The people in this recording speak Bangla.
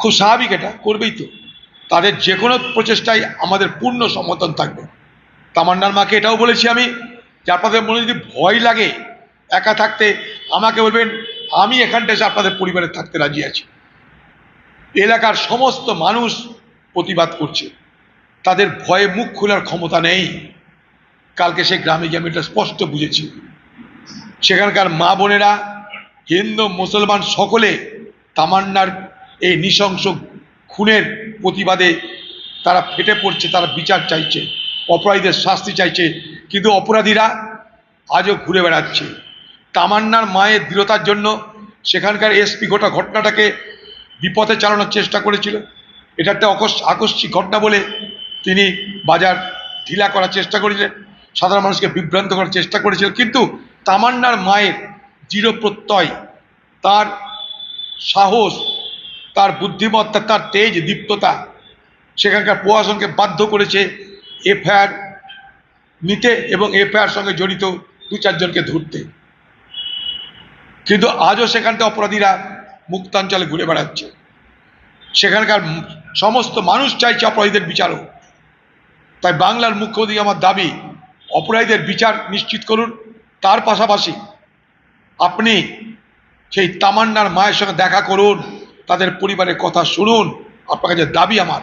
খুব স্বাভাবিক, এটা করবেই তো। তাদের যে কোনো প্রচেষ্টায় আমাদের পূর্ণ সমর্থন থাকবে। তামান্নার মাকে এটাও বলেছি আমি, যে আপনাদের মনে যদি ভয় লাগে একা থাকতে, আমাকে বলবেন, আমি এখানটা এসে আপনাদের পরিবারে থাকতে রাজি আছি। এলাকার সমস্ত মানুষ প্রতিবাদ করছে, তাদের ভয়ে মুখ খোলার ক্ষমতা নেই। কালকে সে গ্রামে গিয়ে আমি এটা স্পষ্ট বুঝেছি। সেখানকার মা বোনেরা, হিন্দু মুসলমান সকলে তামান্নার এই নৃশংস খুনের প্রতিবাদে তারা ফেটে পড়ছে, তারা বিচার চাইছে, অপরাধীদের শাস্তি চাইছে। কিন্তু অপরাধীরা আজও ঘুরে বেড়াচ্ছে। তামান্নার মায়ের দৃঢ়তার জন্য সেখানকার এসপি গোটা ঘটনাটাকে বিপথে চালানোর চেষ্টা করেছিল। এটা একটা আকস্মিক ঘটনা বলে তিনি বাজার ঢিলা করার চেষ্টা করেছিলেন, সাধারণ মানুষকে বিভ্রান্ত করার চেষ্টা করেছিলেন। কিন্তু তামান্নার মায়ের দৃঢ় প্রত্যয়, তার সাহস, তার বুদ্ধিমত্তা, তার তেজ দীপ্ততা সেখানকার প্রশাসনকে বাধ্য করেছে এফআইআর নিতে এবং এফআইআর সঙ্গে জড়িত 2-4 জনকে ধরতে। কিন্তু আজও সেখানকার অপরাধীরা মুক্তাঞ্চলে ঘুরে বেড়াচ্ছে। সেখানকার সমস্ত মানুষ চাইছে অপরাধীদের বিচারও। তাই বাংলার মুখ্যমন্ত্রী আমার দাবি, অপরাধীদের বিচার নিশ্চিত করুন। তার পাশাপাশি আপনি সেই তামান্নার মায়ের সঙ্গে দেখা করুন, তাদের পরিবারের কথা শুনুন। আপনার কাছে দাবি আমার।